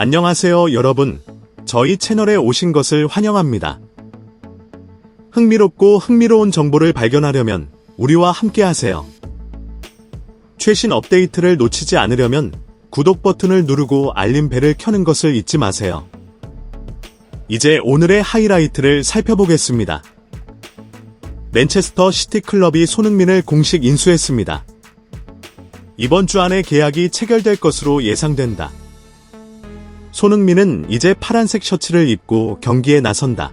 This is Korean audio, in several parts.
안녕하세요 여러분. 저희 채널에 오신 것을 환영합니다. 흥미롭고 흥미로운 정보를 발견하려면 우리와 함께하세요. 최신 업데이트를 놓치지 않으려면 구독 버튼을 누르고 알림벨을 켜는 것을 잊지 마세요. 이제 오늘의 하이라이트를 살펴보겠습니다. 맨체스터 시티 클럽이 손흥민을 공식 인수했습니다. 이번 주 안에 계약이 체결될 것으로 예상된다. 손흥민은 이제 파란색 셔츠를 입고 경기에 나선다.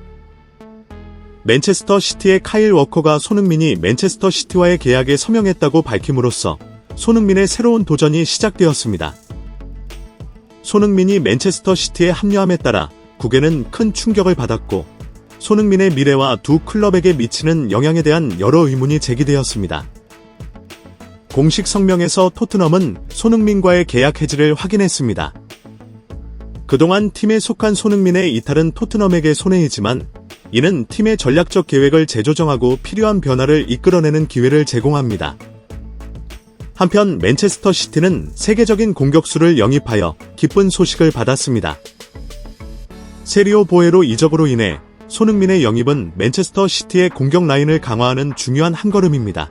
맨체스터 시티의 카일 워커가 손흥민이 맨체스터 시티와의 계약에 서명했다고 밝힘으로써 손흥민의 새로운 도전이 시작되었습니다. 손흥민이 맨체스터 시티에 합류함에 따라 국외는 큰 충격을 받았고 손흥민의 미래와 두 클럽에게 미치는 영향에 대한 여러 의문이 제기되었습니다. 공식 성명에서 토트넘은 손흥민과의 계약 해지를 확인했습니다. 그동안 팀에 속한 손흥민의 이탈은 토트넘에게 손해이지만 이는 팀의 전략적 계획을 재조정하고 필요한 변화를 이끌어내는 기회를 제공합니다. 한편 맨체스터 시티는 세계적인 공격수를 영입하여 기쁜 소식을 받았습니다. 세리오 보에로 이적으로 인해 손흥민의 영입은 맨체스터 시티의 공격 라인을 강화하는 중요한 한걸음입니다.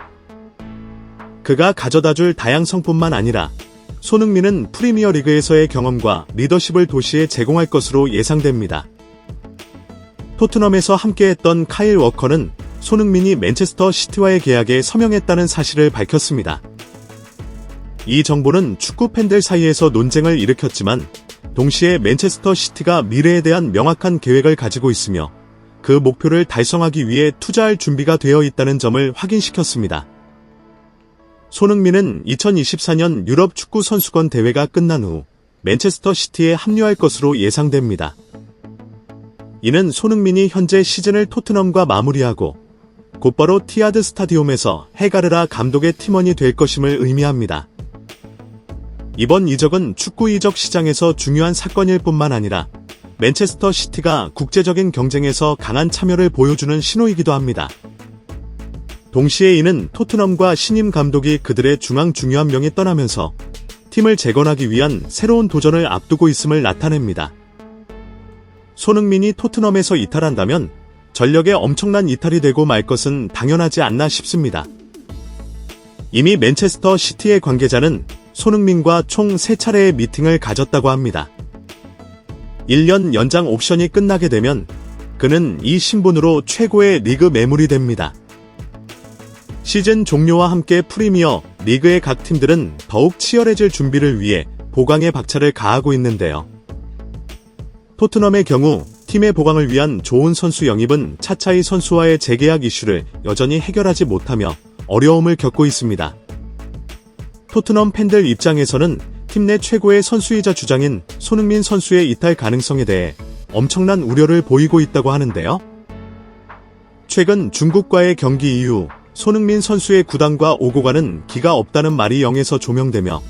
그가 가져다줄 다양성뿐만 아니라 손흥민은 프리미어리그에서의 경험과 리더십을 도시에 제공할 것으로 예상됩니다. 토트넘에서 함께했던 카일 워커는 손흥민이 맨체스터 시티와의 계약에 서명했다는 사실을 밝혔습니다. 이 정보는 축구 팬들 사이에서 논쟁을 일으켰지만 동시에 맨체스터 시티가 미래에 대한 명확한 계획을 가지고 있으며 그 목표를 달성하기 위해 투자할 준비가 되어 있다는 점을 확인시켰습니다. 손흥민은 2024년 유럽 축구 선수권 대회가 끝난 후 맨체스터 시티에 합류할 것으로 예상됩니다. 이는 손흥민이 현재 시즌을 토트넘과 마무리하고 곧바로 티아드 스타디움에서 헤가르라 감독의 팀원이 될 것임을 의미합니다. 이번 이적은 축구 이적 시장에서 중요한 사건일 뿐만 아니라 맨체스터 시티가 국제적인 경쟁에서 강한 참여를 보여주는 신호이기도 합니다. 동시에 이는 토트넘과 신임 감독이 그들의 중요한 명이 떠나면서 팀을 재건하기 위한 새로운 도전을 앞두고 있음을 나타냅니다. 손흥민이 토트넘에서 이탈한다면 전력에 엄청난 이탈이 되고 말 것은 당연하지 않나 싶습니다. 이미 맨체스터 시티의 관계자는 손흥민과 총 3차례의 미팅을 가졌다고 합니다. 1년 연장 옵션이 끝나게 되면 그는 이 신분으로 최고의 리그 매물이 됩니다. 시즌 종료와 함께 프리미어 리그의 각 팀들은 더욱 치열해질 준비를 위해 보강에 박차를 가하고 있는데요. 토트넘의 경우 팀의 보강을 위한 좋은 선수 영입은 차차이 선수와의 재계약 이슈를 여전히 해결하지 못하며 어려움을 겪고 있습니다. 토트넘 팬들 입장에서는 팀 내 최고의 선수이자 주장인 손흥민 선수의 이탈 가능성에 대해 엄청난 우려를 보이고 있다고 하는데요. 최근 중국과의 경기 이후 손흥민 선수의 구단과 오고 가는 기가 없다는 말이 영에서 조명되며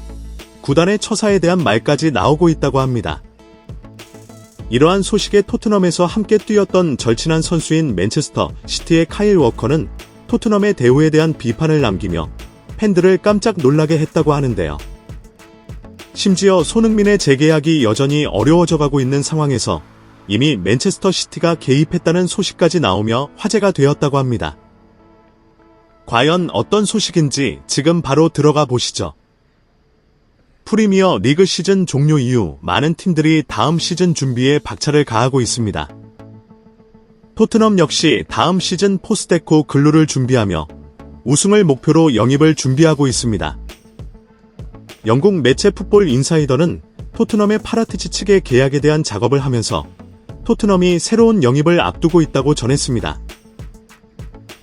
구단의 처사에 대한 말까지 나오고 있다고 합니다. 이러한 소식에 토트넘에서 함께 뛰었던 절친한 선수인 맨체스터 시티의 카일 워커는 토트넘의 대우에 대한 비판을 남기며 팬들을 깜짝 놀라게 했다고 하는데요. 심지어 손흥민의 재계약이 여전히 어려워져가고 있는 상황에서 이미 맨체스터 시티가 개입했다는 소식까지 나오며 화제가 되었다고 합니다. 과연 어떤 소식인지 지금 바로 들어가 보시죠. 프리미어 리그 시즌 종료 이후 많은 팀들이 다음 시즌 준비에 박차를 가하고 있습니다. 토트넘 역시 다음 시즌 포스테코 글루를 준비하며 우승을 목표로 영입을 준비하고 있습니다. 영국 매체 풋볼 인사이더는 토트넘의 파라티치 측의 계약에 대한 작업을 하면서 토트넘이 새로운 영입을 앞두고 있다고 전했습니다.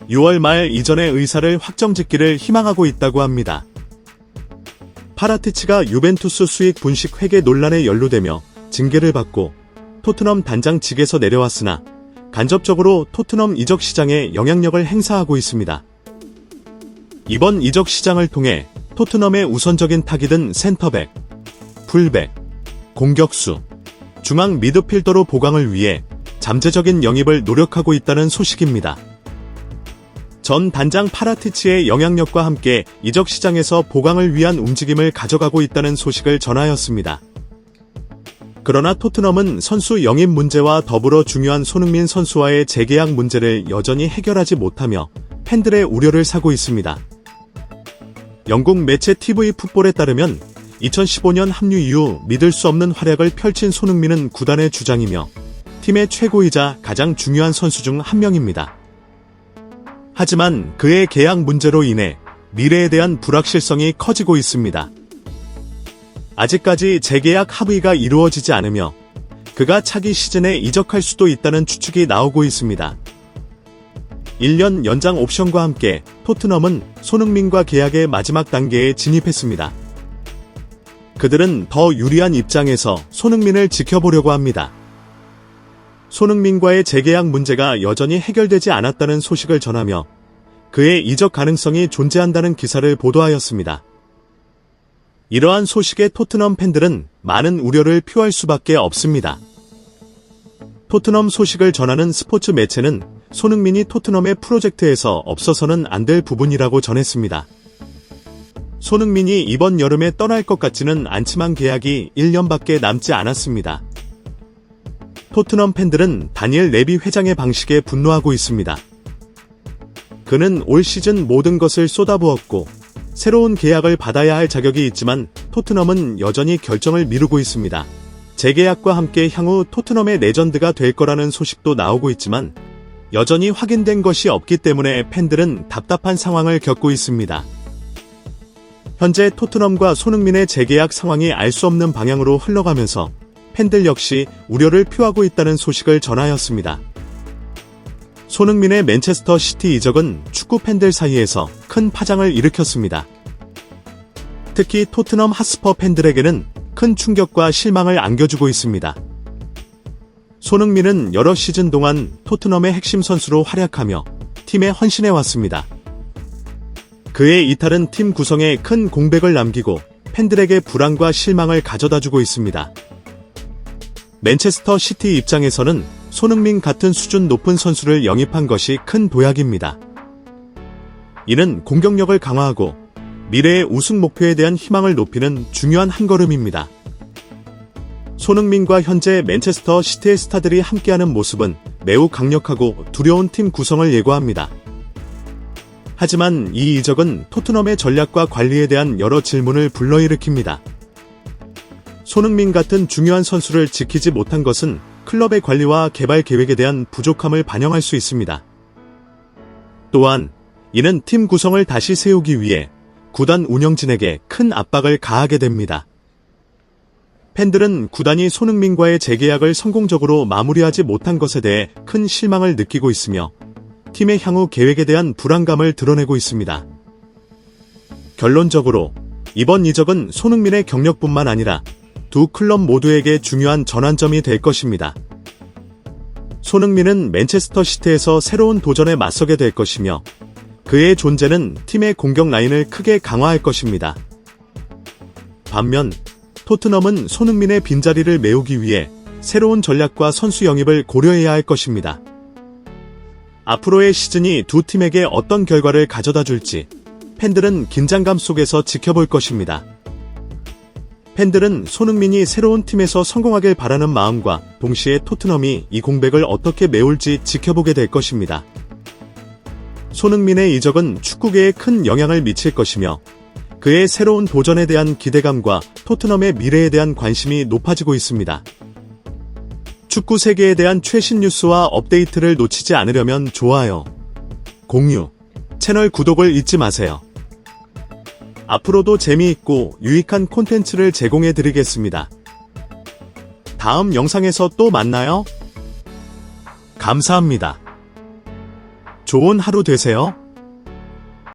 6월 말 이전의 의사를 확정짓기를 희망하고 있다고 합니다. 파라티치가 유벤투스 수익 분식 회계 논란에 연루되며 징계를 받고 토트넘 단장 직에서 내려왔으나 간접적으로 토트넘 이적 시장에 영향력을 행사하고 있습니다. 이번 이적 시장을 통해 토트넘의 우선적인 타깃은 센터백, 풀백, 공격수, 중앙 미드필더로 보강을 위해 잠재적인 영입을 노력하고 있다는 소식입니다. 전 단장 파라티치의 영향력과 함께 이적 시장에서 보강을 위한 움직임을 가져가고 있다는 소식을 전하였습니다. 그러나 토트넘은 선수 영입 문제와 더불어 중요한 손흥민 선수와의 재계약 문제를 여전히 해결하지 못하며 팬들의 우려를 사고 있습니다. 영국 매체 TV 풋볼에 따르면 2015년 합류 이후 믿을 수 없는 활약을 펼친 손흥민은 구단의 주장이며 팀의 최고이자 가장 중요한 선수 중 한 명입니다. 하지만 그의 계약 문제로 인해 미래에 대한 불확실성이 커지고 있습니다. 아직까지 재계약 합의가 이루어지지 않으며 그가 차기 시즌에 이적할 수도 있다는 추측이 나오고 있습니다. 1년 연장 옵션과 함께 토트넘은 손흥민과 계약의 마지막 단계에 진입했습니다. 그들은 더 유리한 입장에서 손흥민을 지켜보려고 합니다. 손흥민과의 재계약 문제가 여전히 해결되지 않았다는 소식을 전하며 그의 이적 가능성이 존재한다는 기사를 보도하였습니다. 이러한 소식에 토트넘 팬들은 많은 우려를 표할 수밖에 없습니다. 토트넘 소식을 전하는 스포츠 매체는 손흥민이 토트넘의 프로젝트에서 없어서는 안 될 부분이라고 전했습니다. 손흥민이 이번 여름에 떠날 것 같지는 않지만 계약이 1년밖에 남지 않았습니다. 토트넘 팬들은 다니엘 레비 회장의 방식에 분노하고 있습니다. 그는 올 시즌 모든 것을 쏟아부었고 새로운 계약을 받아야 할 자격이 있지만 토트넘은 여전히 결정을 미루고 있습니다. 재계약과 함께 향후 토트넘의 레전드가 될 거라는 소식도 나오고 있지만 여전히 확인된 것이 없기 때문에 팬들은 답답한 상황을 겪고 있습니다. 현재 토트넘과 손흥민의 재계약 상황이 알 수 없는 방향으로 흘러가면서 팬들 역시 우려를 표하고 있다는 소식을 전하였습니다. 손흥민의 맨체스터 시티 이적은 축구 팬들 사이에서 큰 파장을 일으켰습니다. 특히 토트넘 핫스퍼 팬들에게는 큰 충격과 실망을 안겨주고 있습니다. 손흥민은 여러 시즌 동안 토트넘의 핵심 선수로 활약하며 팀에 헌신해왔습니다. 그의 이탈은 팀 구성에 큰 공백을 남기고 팬들에게 불안과 실망을 가져다주고 있습니다. 맨체스터 시티 입장에서는 손흥민 같은 수준 높은 선수를 영입한 것이 큰 도약입니다. 이는 공격력을 강화하고 미래의 우승 목표에 대한 희망을 높이는 중요한 한 걸음입니다. 손흥민과 현재 맨체스터 시티의 스타들이 함께하는 모습은 매우 강력하고 두려운 팀 구성을 예고합니다. 하지만 이 이적은 토트넘의 전략과 관리에 대한 여러 질문을 불러일으킵니다. 손흥민 같은 중요한 선수를 지키지 못한 것은 클럽의 관리와 개발 계획에 대한 부족함을 반영할 수 있습니다. 또한 이는 팀 구성을 다시 세우기 위해 구단 운영진에게 큰 압박을 가하게 됩니다. 팬들은 구단이 손흥민과의 재계약을 성공적으로 마무리하지 못한 것에 대해 큰 실망을 느끼고 있으며 팀의 향후 계획에 대한 불안감을 드러내고 있습니다. 결론적으로 이번 이적은 손흥민의 경력뿐만 아니라 두 클럽 모두에게 중요한 전환점이 될 것입니다. 손흥민은 맨체스터 시티에서 새로운 도전에 맞서게 될 것이며 그의 존재는 팀의 공격 라인을 크게 강화할 것입니다. 반면 토트넘은 손흥민의 빈자리를 메우기 위해 새로운 전략과 선수 영입을 고려해야 할 것입니다. 앞으로의 시즌이 두 팀에게 어떤 결과를 가져다 줄지 팬들은 긴장감 속에서 지켜볼 것입니다. 팬들은 손흥민이 새로운 팀에서 성공하길 바라는 마음과 동시에 토트넘이 이 공백을 어떻게 메울지 지켜보게 될 것입니다. 손흥민의 이적은 축구계에 큰 영향을 미칠 것이며 그의 새로운 도전에 대한 기대감과 토트넘의 미래에 대한 관심이 높아지고 있습니다. 축구 세계에 대한 최신 뉴스와 업데이트를 놓치지 않으려면 좋아요, 공유, 채널 구독을 잊지 마세요. 앞으로도 재미있고 유익한 콘텐츠를 제공해 드리겠습니다. 다음 영상에서 또 만나요. 감사합니다. 좋은 하루 되세요.